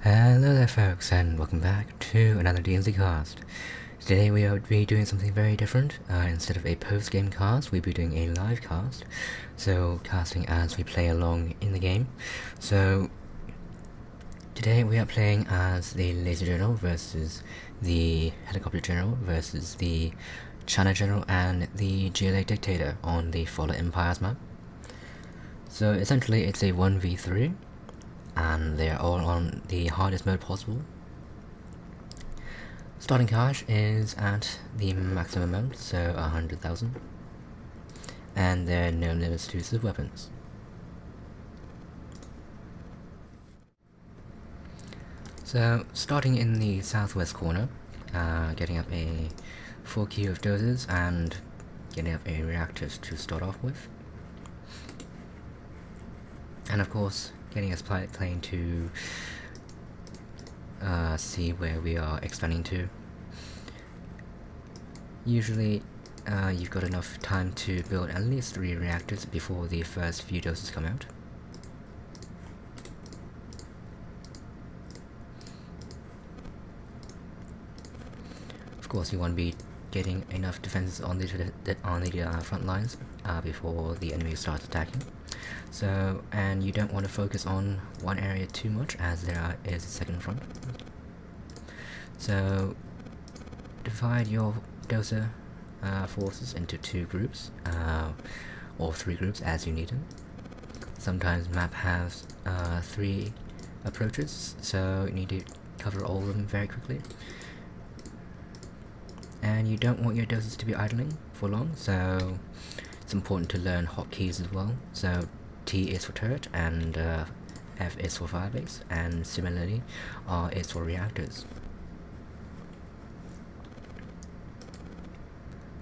Hello there folks, and welcome back to another D&D cast. Today we will be doing something very different. Instead of a post-game cast, we'll be doing a live cast. So, casting as we play along in the game. So, today we are playing as the Laser General versus the Helicopter General versus the China General and the GLA Dictator on the Fallen Empires map. So essentially it's a 1v3, and they're all on the hardest mode possible. Starting cash is at the maximum amount, so 100,000, and there are no limits to the weapons. So starting in the southwest corner, getting up a full queue of dozers and getting up a reactors to start off with, and of course getting us plane to see where we are expanding to. Usually you've got enough time to build at least 3 reactors before the first few doses come out. Of course you want to be getting enough defenses on the front lines before the enemy starts attacking. So, and you don't want to focus on one area too much, as there is a second front. So, divide your dozer forces into 2 groups, or 3 groups as you need them. Sometimes map has 3 approaches, so you need to cover all of them very quickly. And you don't want your dozers to be idling for long, so it's important to learn hotkeys as well. So T is for turret, and F is for firebase, and similarly R is for reactors.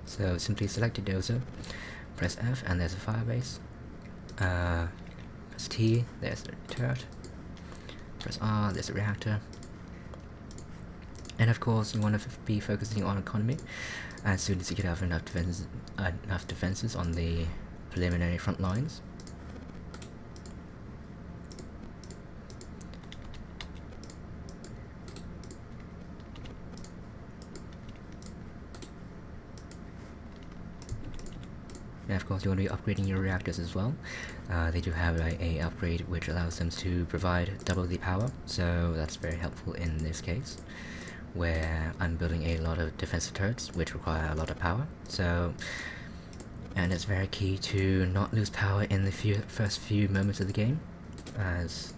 So simply select a dozer, press F and there's a firebase, press T, there's a turret, press R, there's a reactor. And of course you want to be focusing on economy as soon as you get enough defenses on the preliminary front lines. And of course you want to be upgrading your reactors as well. They do have a upgrade which allows them to provide double the power, so that's very helpful in this case, where I'm building a lot of defensive turrets which require a lot of power. So, and it's very key to not lose power in the first few moments of the game, as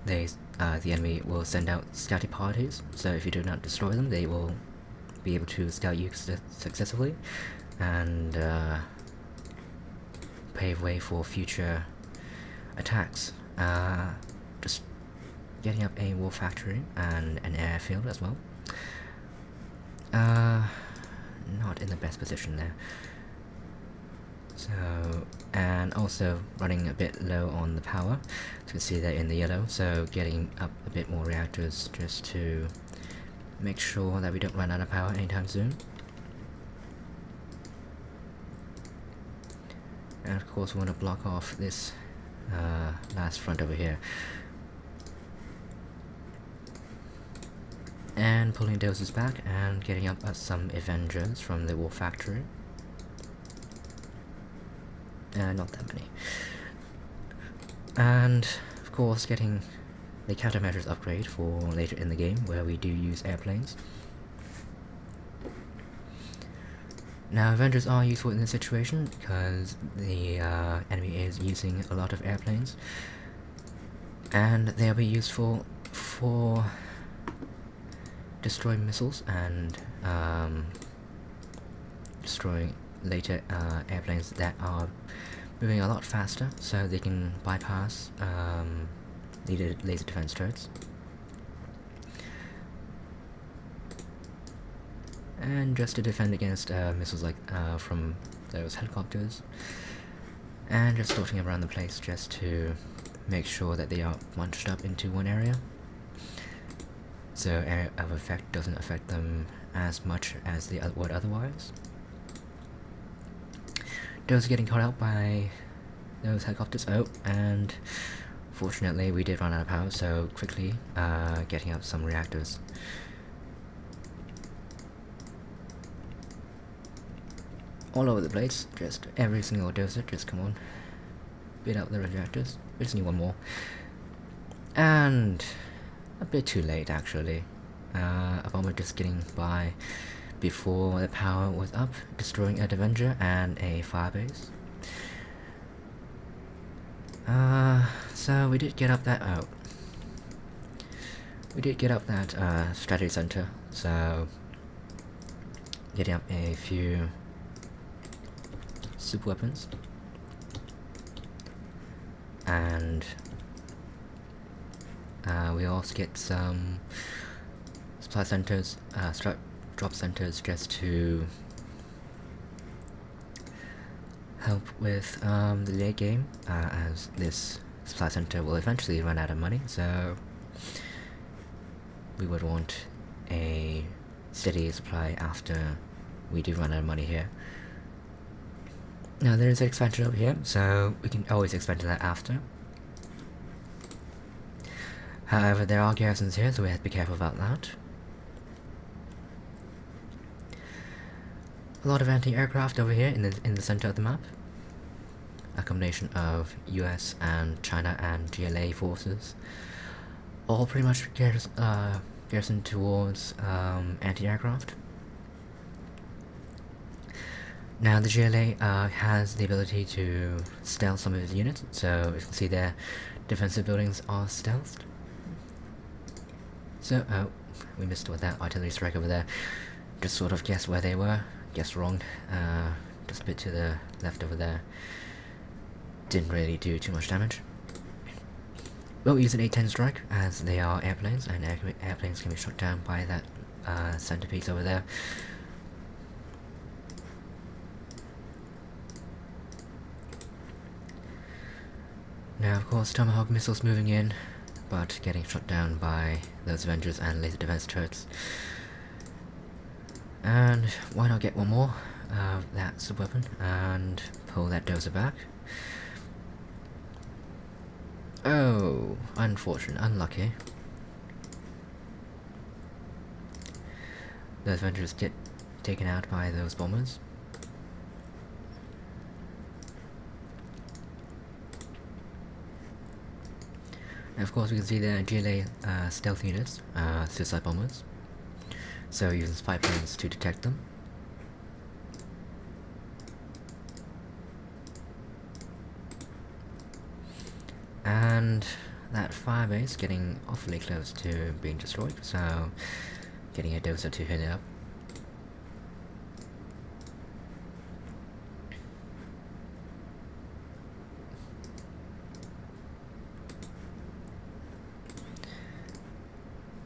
the enemy will send out scouting parties, so if you do not destroy them they will be able to scout you successfully and pave way for future attacks. Just getting up a war factory and an airfield as well. Not in the best position there. So, and also running a bit low on the power. You can see that in the yellow, so getting up a bit more reactors just to make sure that we don't run out of power anytime soon. And of course we want to block off this last front over here. And pulling doses back and getting up some Avengers from the war factory. Not that many. And of course getting the countermeasures upgrade for later in the game, where we do use airplanes. Now Avengers are useful in this situation because the enemy is using a lot of airplanes, and they'll be useful for destroying missiles and destroying later airplanes that are moving a lot faster, so they can bypass laser defense turrets. And just to defend against missiles like from those helicopters, and just dotting around the place just to make sure that they are bunched up into one area, so area of effect doesn't affect them as much as they would otherwise. Those getting caught out by those helicopters. Oh, and Fortunately, we did run out of power, so quickly getting up some reactors. All over the place, just every single dozer, just come on. Beat up the reactors. We just need one more. And a bit too late, actually. A bomber just getting by before the power was up, destroying a Avenger and a firebase. So we did get up that strategy center. So getting up a few super weapons, and we also get some supply centers, drop centers, just to help with the late game, as this supply center will eventually run out of money, so we would want a steady supply after we do run out of money here. Now there is an expansion over here, so we can always expand to that after. However, there are garrisons here, so we have to be careful about that. A lot of anti-aircraft over here in the center of the map. A combination of US and China and GLA forces, all pretty much garrisoned towards anti-aircraft. Now the GLA has the ability to stealth some of its units, so you can see their defensive buildings are stealthed. So, oh, we missed with that artillery strike over there. Just sort of guessed where they were. Guessed wrong. Just a bit to the left over there. Didn't really do too much damage. We'll use an A-10 strike, as they are airplanes, and airplanes can be shot down by that centerpiece over there. Now, of course, Tomahawk missiles moving in, but getting shot down by those Avengers and laser defense turrets. And why not get one more of that sub-weapon and pull that dozer back? Oh, unfortunate, unlucky. Those Avengers get taken out by those bombers. And of course we can see the GLA stealth units, suicide bombers. So using spy planes to detect them. And that firebase getting awfully close to being destroyed, so getting a dozer to hit it up.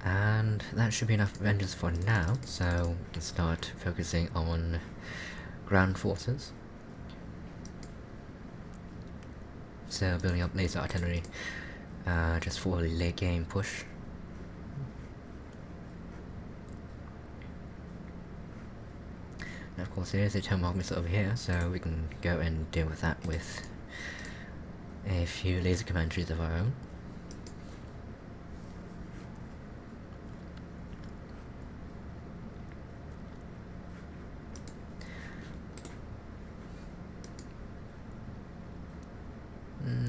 And that should be enough Avengers for now, so we can start focusing on ground forces. So building up laser artillery, just for the late game push. And of course there is a Tomahawk missile over here, so we can go and deal with that with a few laser commentaries of our own.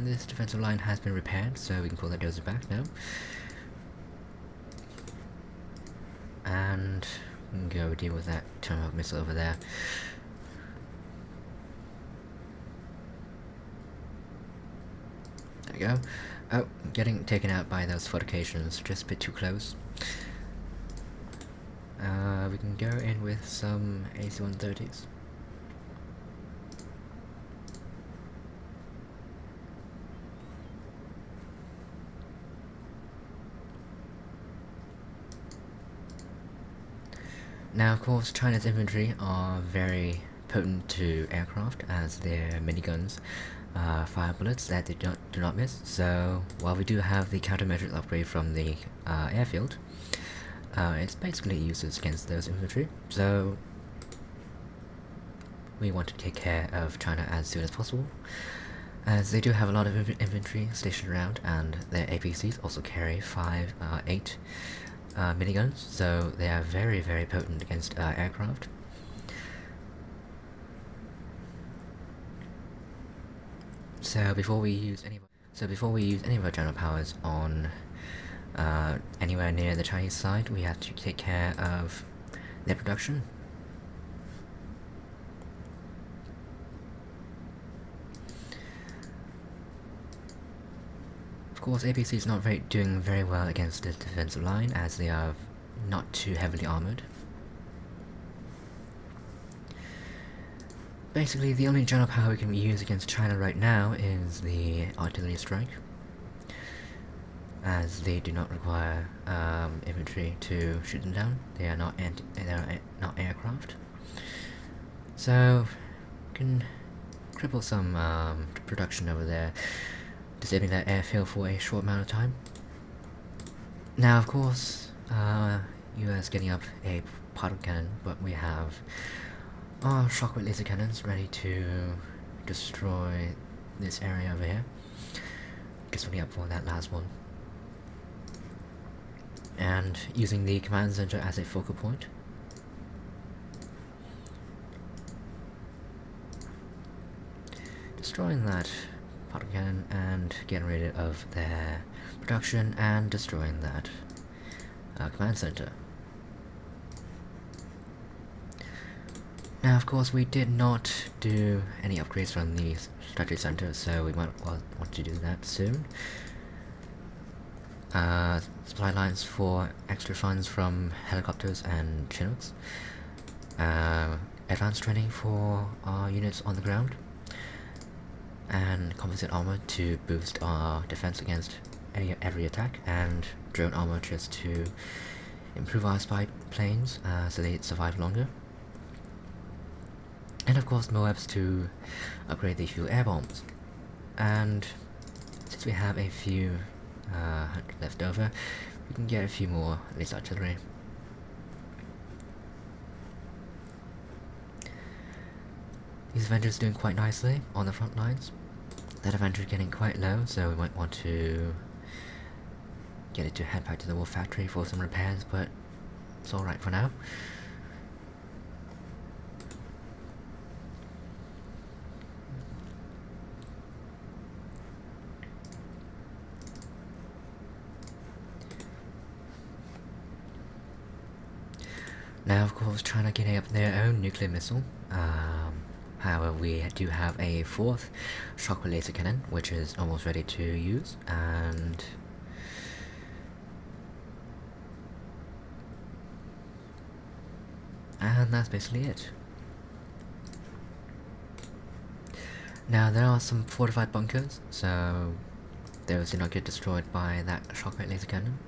This defensive line has been repaired, so we can pull that dozer back now. And we can go deal with that Tomahawk missile over there. There we go. Oh, getting taken out by those fortifications, just a bit too close. We can go in with some AC-130s. Now, of course, China's infantry are very potent to aircraft, as their miniguns fire bullets that they do not miss. So, while we do have the countermeasure upgrade from the airfield, it's basically useless against those infantry. So, we want to take care of China as soon as possible. as they do have a lot of infantry stationed around, and their APCs also carry 8 miniguns, so they are very, very potent against aircraft. So before we use any of our general powers on anywhere near the Chinese side, we have to take care of their production. Of course, APC is not doing very well against the defensive line, as they are not too heavily armored. Basically, the only general power we can use against China right now is the artillery strike, as they do not require infantry to shoot them down. They are not aircraft, so we can cripple some production over there, disabling that airfield for a short amount of time. Now, of course, US getting up a particle cannon, but we have our shockwave laser cannons ready to destroy this area over here. Just ready up for that last one. And using the command center as a focal point. Destroying that particle cannon and getting rid of their production and destroying that command center. Now, of course, we did not do any upgrades from the strategy center, so we might want to do that soon. Supply lines for extra funds from helicopters and Chinooks. Advanced training for our units on the ground. And composite armor to boost our defense against every attack, and drone armor just to improve our spy planes so they survive longer. And of course MOABs to upgrade the few air bombs. And since we have a few left over, we can get a few more laser artillery. These Avengers are doing quite nicely on the front lines. That Avenger is getting quite low, so we might want to get it to head back to the war factory for some repairs, but it's alright for now. Now, of course, China getting up their own nuclear missile. However, we do have a 4th shockwave laser cannon, which is almost ready to use, and that's basically it. Now, there are some fortified bunkers, so those do not get destroyed by that shockwave laser cannon.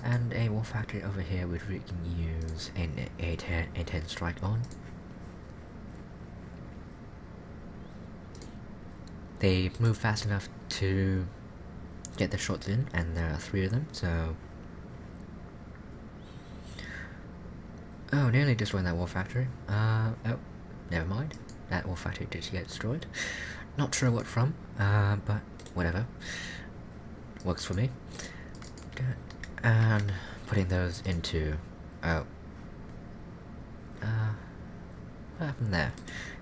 And a war factory over here which we can use a 10 strike on. They move fast enough to get their shots in, and there are 3 of them, so... Oh, nearly destroying that war factory. Oh, never mind. That war factory did get destroyed. Not sure what from, but whatever. Works for me. And putting those into... Oh. What happened there?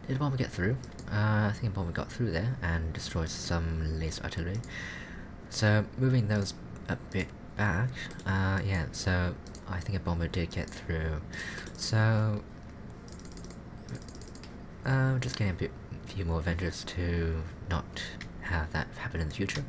Did the bomber get through? I think a bomber got through there and destroyed some laser artillery. So, moving those a bit back, yeah, so I think a bomber did get through. So, just getting a few more Avengers to not have that happen in the future.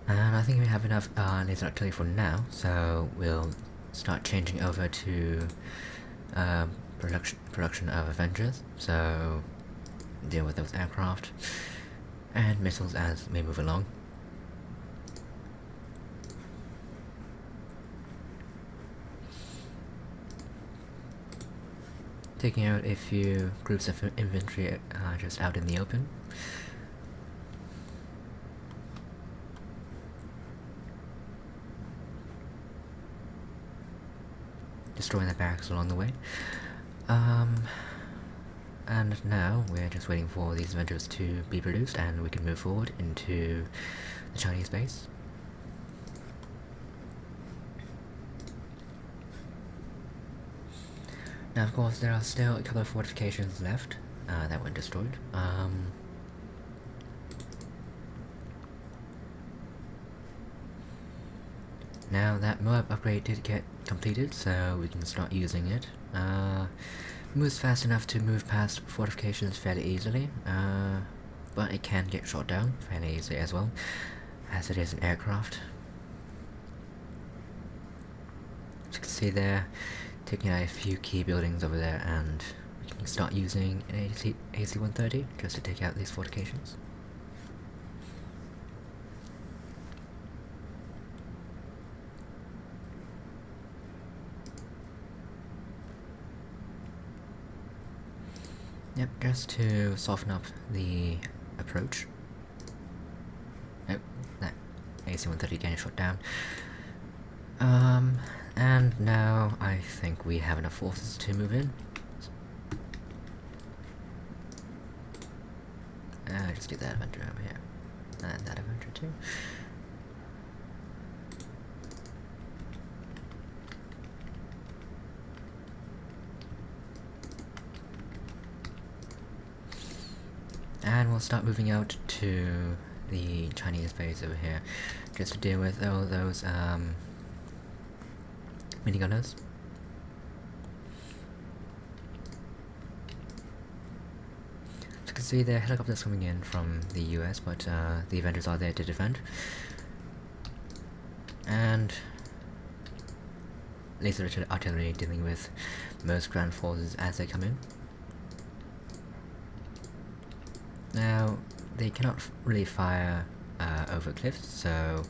And I think we have enough laser artillery for now, so we'll start changing over to production of Avengers, so deal with those aircraft and missiles as we move along. taking out a few groups of infantry just out in the open. Destroying the barracks along the way. And now we're just waiting for these Avengers to be produced and we can move forward into the Chinese base. Now of course there are still a couple of fortifications left that weren't destroyed. Now that Moab upgrade did get completed, so we can start using it. Moves fast enough to move past fortifications fairly easily, but it can get shot down fairly easily as well, as it is an aircraft. As you can see there, taking out a few key buildings over there, and we can start using an AC-130 just to take out these fortifications. Yep, just to soften up the approach. Nope, that AC-130 getting shot down. And now I think we have enough forces to move in. Just do that Avenger over here. And that Avenger too. And we'll start moving out to the Chinese base over here, just to deal with all those minigunners. As you can see, there are helicopters coming in from the US, but the Avengers are there to defend. And laser artillery dealing with most ground forces as they come in. Now, they cannot really fire over cliffs, so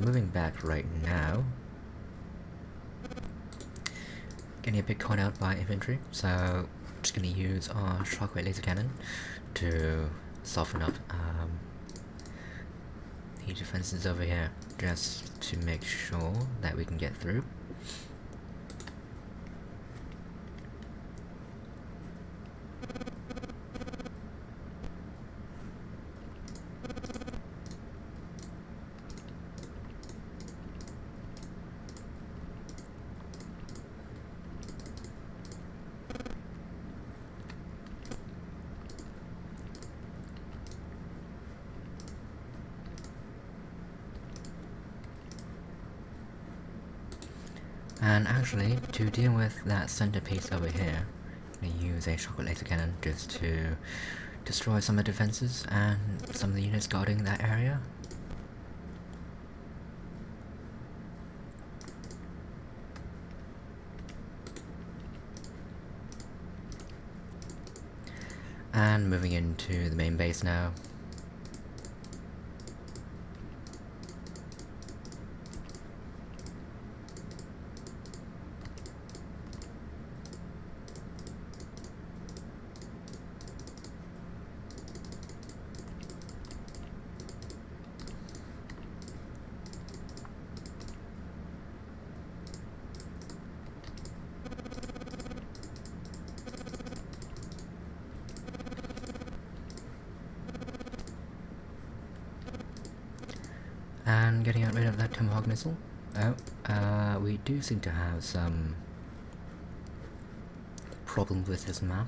moving back right now, getting a bit caught out by infantry, so I'm just going to use our shockwave laser cannon to soften up the defenses over here, just to make sure that we can get through. And actually, to deal with that centerpiece over here, I'm going to use a shockwave laser cannon just to destroy some of the defenses and some of the units guarding that area. And moving into the main base now. And getting rid of that Tomahawk missile. Oh, we do seem to have some problems with this map.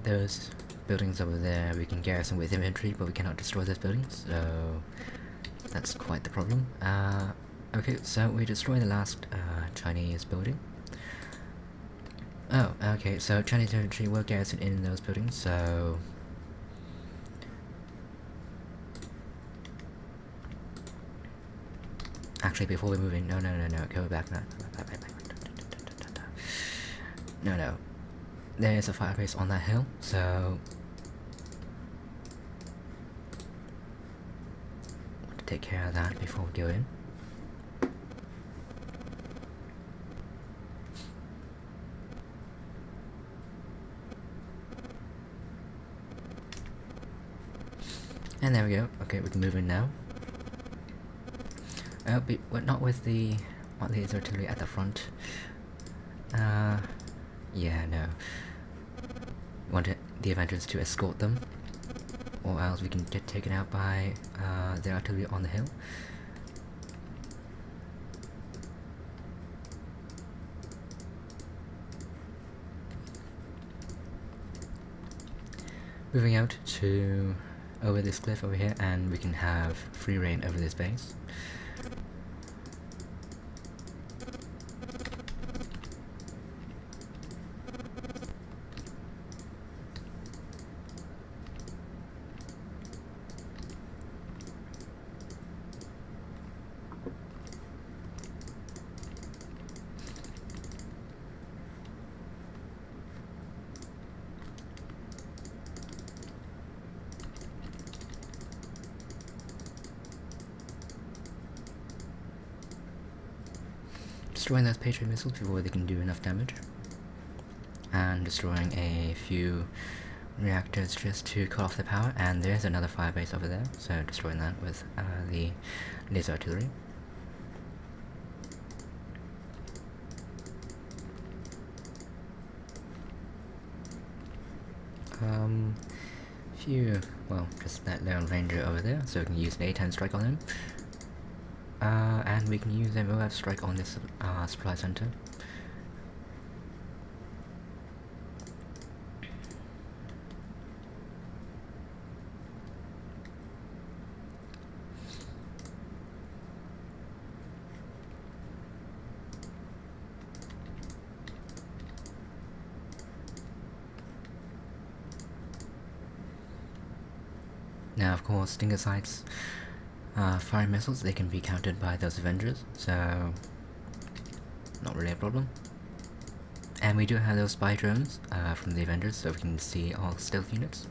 Those buildings over there we can garrison with infantry, but we cannot destroy those buildings, so that's quite the problem. Okay, so we destroy the last Chinese building. Oh, okay, so Chinese infantry will garrison in those buildings, so actually, before we move in, no, go back, no. There is a fire base on that hill, so want to take care of that before we go in. And there we go. Okay, we can move in now. But not with the laser artillery at the front. Yeah, no. Wanted the Avengers to escort them, or else we can get taken out by the artillery on the hill. Moving out to over this cliff over here, and we can have free reign over this base. Destroying those Patriot missiles before they can do enough damage, and destroying a few reactors just to cut off the power. And there's another firebase over there, so destroying that with the laser artillery. Just that lone ranger over there, so we can use an A-10 strike on him. And we can use a MOF strike on this supply center. Now, of course, Stinger sights firing missiles, they can be countered by those Avengers, so not really a problem. And we do have those spy drones from the Avengers, so we can see all stealth units.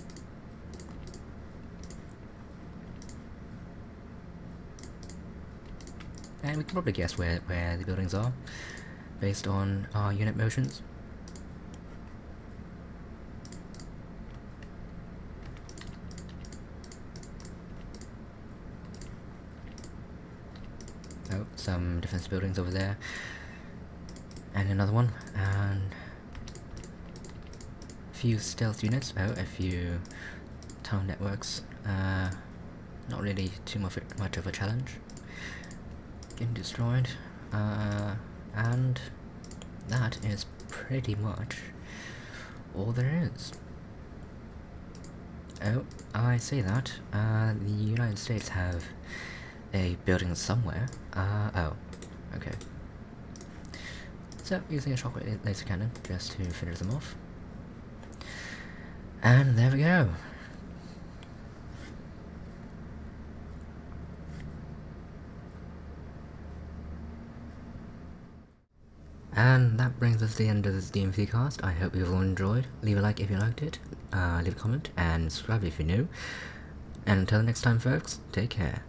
And we can probably guess where the buildings are, based on our unit motions. Oh, some defense buildings over there. And another one. And a few stealth units. Oh, a few tunnel networks. Not really too much of a challenge. Getting destroyed. And that is pretty much all there is. Oh, I say that. The United States have a building somewhere. Oh, okay. So, using a shockwave laser cannon just to finish them off. And there we go. And that brings us to the end of this DMV cast. I hope you've all enjoyed. Leave a like if you liked it, leave a comment, and subscribe if you're new. And until next time, folks, take care.